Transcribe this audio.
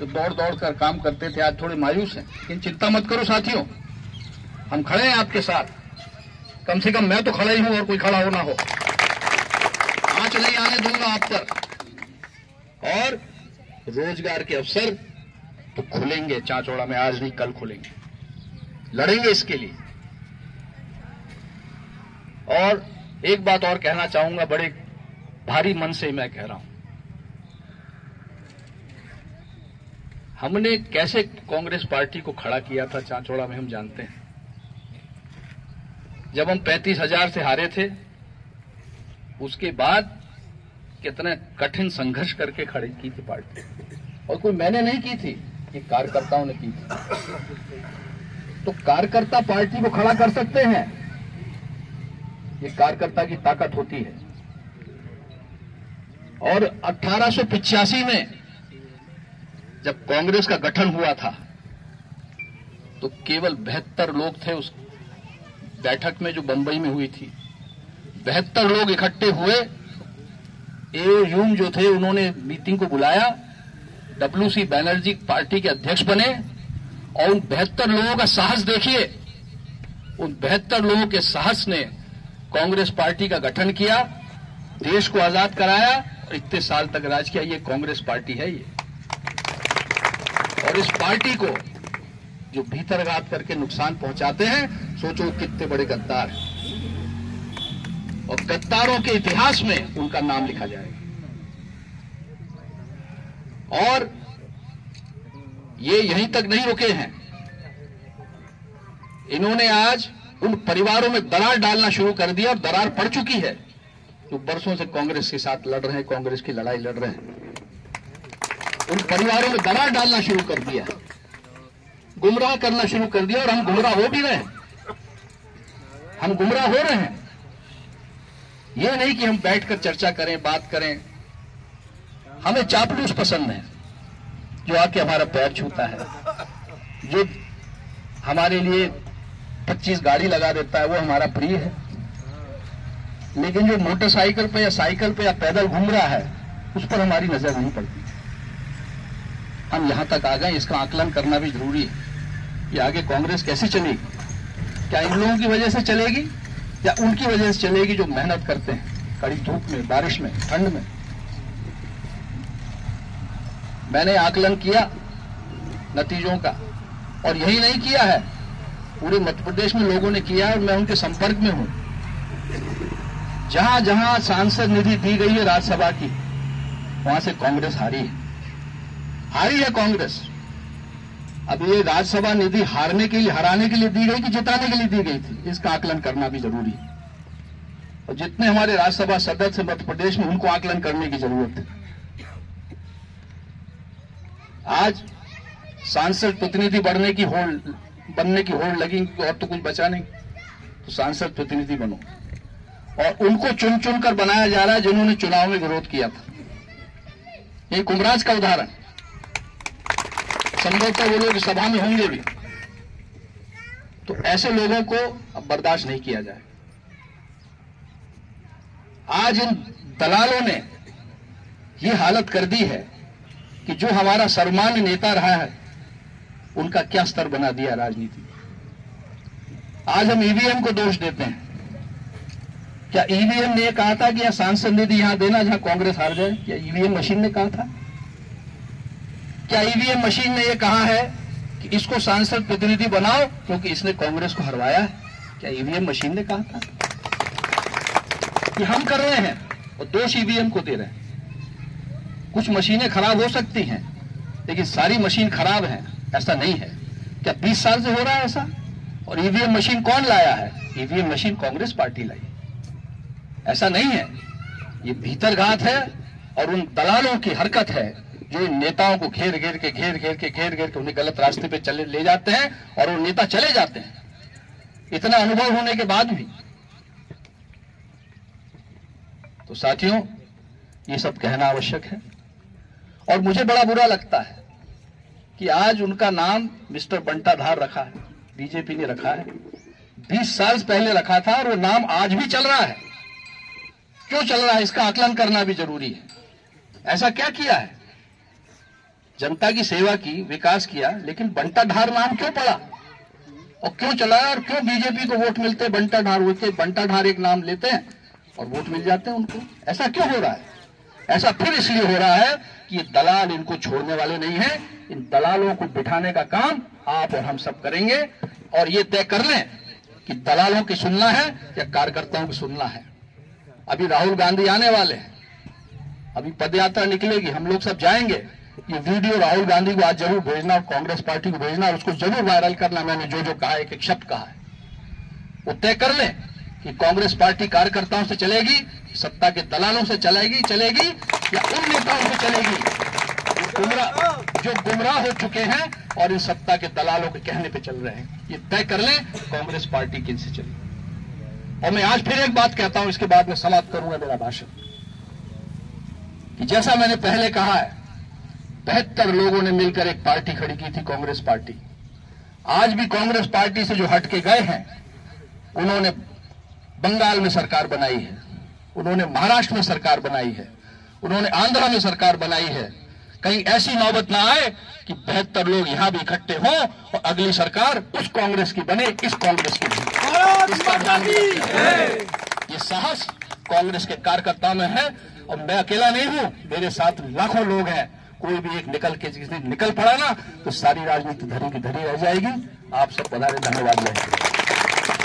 जो दौड़ दौड़ कर काम करते थे, आज थोड़े मायूस हैं। लेकिन चिंता मत करो साथियों, हम खड़े हैं आपके साथ। कम से कम मैं तो खड़ा ही हूं, और कोई खड़ा हो ना हो। आंच नहीं आने दूंगा आप पर। और रोजगार के अवसर तो खुलेंगे चांचौड़ा में, आज नहीं कल खुलेंगे। लड़ेंगे इसके लिए। और एक बात और कहना चाहूंगा, बड़े भारी मन से मैं कह रहा हूं, हमने कैसे कांग्रेस पार्टी को खड़ा किया था चांचौड़ा में हम जानते हैं। जब हम 35,000 से हारे थे, उसके बाद कितने कठिन संघर्ष करके खड़ी की थी पार्टी। और कोई मैंने नहीं की थी, ये कार्यकर्ताओं ने की थी। तो कार्यकर्ता पार्टी को खड़ा कर सकते हैं, ये कार्यकर्ता की ताकत होती है। और 1885 में जब कांग्रेस का गठन हुआ था, तो केवल 72 लोग थे उस बैठक में जो बंबई में हुई थी। 72 लोग इकट्ठे हुए। एयूम जो थे उन्होंने मीटिंग को बुलाया, डब्ल्यूसी बैनर्जी पार्टी के अध्यक्ष बने। और उन 72 लोगों का साहस देखिए, उन 72 लोगों के साहस ने कांग्रेस पार्टी का गठन किया, देश को आजाद कराया और इतने साल तक राज किया। ये कांग्रेस पार्टी है ये। और इस पार्टी को जो भीतरघात करके नुकसान पहुंचाते हैं, सोचो कितने बड़े गद्दार हैं। और गद्दारों के इतिहास में उनका नाम लिखा जाएगा। और ये यहीं तक नहीं रुके हैं, इन्होंने आज उन परिवारों में दरार डालना शुरू कर दिया। और दरार पड़ चुकी है, जो बरसों से कांग्रेस के साथ लड़ रहे हैं, कांग्रेस की लड़ाई लड़ रहे हैं। उन परिवारों में दरार डालना शुरू कर दिया, गुमराह करना शुरू कर दिया। और हम गुमराह हो भी रहे हैं, हम गुमराह हो रहे हैं। ये नहीं कि हम बैठकर चर्चा करें, बात करें। हमें चापलूस पसंद है, जो आके हमारा पैर छूता है, जो हमारे लिए 25 गाड़ी लगा देता है, वो हमारा प्रिय है। लेकिन जो मोटरसाइकिल पे या साइकिल पे या पैदल घूम रहा है, उस पर हमारी नजर नहीं पड़ती। हम यहां तक आ गए, इसका आकलन करना भी जरूरी है। ये आगे कांग्रेस कैसे चलेगी? क्या इन लोगों की वजह से चलेगी या उनकी वजह से चलेगी जो मेहनत करते हैं कड़ी धूप में, बारिश में, ठंड में? मैंने आकलन किया नतीजों का, और यही नहीं किया है, पूरे मध्य प्रदेश में लोगों ने किया है। और मैं उनके संपर्क में हूं। जहां जहां सांसद निधि दी गई है राज्यसभा की, वहां से कांग्रेस हारी है कांग्रेस। अब ये राज्यसभा निधि हराने के लिए दी गई कि जिताने के लिए दी गई थी, इसका आकलन करना भी जरूरी है। और जितने हमारे राज्यसभा सदस्य मध्य प्रदेश में, उनको आकलन करने की जरूरत है। आज सांसद प्रतिनिधि बनने की होड़ लगी, और तो कुछ बचा नहीं। तो सांसद प्रतिनिधि बनो, और उनको चुन चुन कर बनाया जा रहा है जिन्होंने चुनाव में विरोध किया था। ये कुमराज का उदाहरण, संभवतः वो लोग सभा में होंगे भी। तो ऐसे लोगों को अब बर्दाश्त नहीं किया जाए। आज इन दलालों ने ये हालत कर दी है कि जो हमारा सर्वमान्य नेता रहा है, उनका क्या स्तर बना दिया राजनीति में। आज हम ईवीएम को दोष देते हैं। क्या ईवीएम ने कहा था कि यह सांसद निधि यहां देना जहां कांग्रेस हार जाए? क्या ईवीएम मशीन ने कहा था? क्या ईवीएम मशीन ने यह कहा है कि इसको सांसद प्रतिनिधि बनाओ क्योंकि इसने कांग्रेस को हरवाया है? क्या ईवीएम मशीन ने कहा था? कि हम कर रहे हैं और दोष ईवीएम को दे रहे हैं। कुछ मशीनें खराब हो सकती हैं, लेकिन सारी मशीन खराब है ऐसा नहीं है। क्या 20 साल से हो रहा है ऐसा? और ईवीएम मशीन कौन लाया है? ईवीएम मशीन कांग्रेस पार्टी लाई। ऐसा नहीं है, ये भीतरघात है और उन दलालों की हरकत है जो इन नेताओं को घेर घेर के उन्हें गलत रास्ते पे ले जाते हैं और वो नेता चले जाते हैं, इतना अनुभव होने के बाद भी। तो साथियों, ये सब कहना आवश्यक है। और मुझे बड़ा बुरा लगता है कि आज उनका नाम मिस्टर बंटाधार रखा है, बीजेपी ने रखा है। 20 साल पहले रखा था और वो नाम आज भी चल रहा है। क्यों चल रहा है, इसका आकलन करना भी जरूरी है। ऐसा क्या किया है? जनता की सेवा की, विकास किया, लेकिन बंटाधार नाम क्यों पड़ा और क्यों चलाया और क्यों बीजेपी को वोट मिलते हैं बंटाधार होते? बंटाधार एक नाम लेते हैं और वोट मिल जाते हैं उनको। ऐसा क्यों हो रहा है? ऐसा फिर इसलिए हो रहा है कि ये दलाल इनको छोड़ने वाले नहीं है। इन दलालों को बिठाने का काम आप और हम सब करेंगे और ये तय कर लें कि दलालों की सुनना है या कार्यकर्ताओं की सुनना है। अभी राहुल गांधी आने वाले हैं, अभी पदयात्रा निकलेगी, हम लोग सब जाएंगे। ये वीडियो राहुल गांधी को आज जरूर भेजना और कांग्रेस पार्टी को भेजना और उसको जरूर वायरल करना। मैंने जो जो कहा, एक एक शब्द कहा है, वो तय कर लें कि कांग्रेस पार्टी कार्यकर्ताओं से चलेगी, सत्ता के दलालों से चलेगी या उन नेताओं से चलेगी जो गुमराह हो चुके हैं और इन सत्ता के दलालों के कहने पे चल रहे हैं। ये तय कर लें कांग्रेस पार्टी किनसे चलेगी। और मैं आज फिर एक बात कहता हूं, इसके बाद में समाप्त करूंगा मेरा भाषण, कि जैसा मैंने पहले कहा है, 72 लोगों ने मिलकर एक पार्टी खड़ी की थी, कांग्रेस पार्टी। आज भी कांग्रेस पार्टी से जो हट के गए हैं, उन्होंने बंगाल में सरकार बनाई है, उन्होंने महाराष्ट्र में सरकार बनाई है, उन्होंने आंध्र में सरकार बनाई है। कहीं ऐसी नौबत ना आए कि 72 लोग यहां भी इकट्ठे हों और अगली सरकार उस कांग्रेस की बने, इस कांग्रेस की बने। ये साहस कांग्रेस के कार्यकर्ताओं में है और मैं अकेला नहीं हूं, मेरे साथ लाखों लोग हैं। कोई भी एक निकल पड़ा ना तो सारी राजनीति धरी की धरी रह जाएगी। आप सब बधाई, धन्यवाद।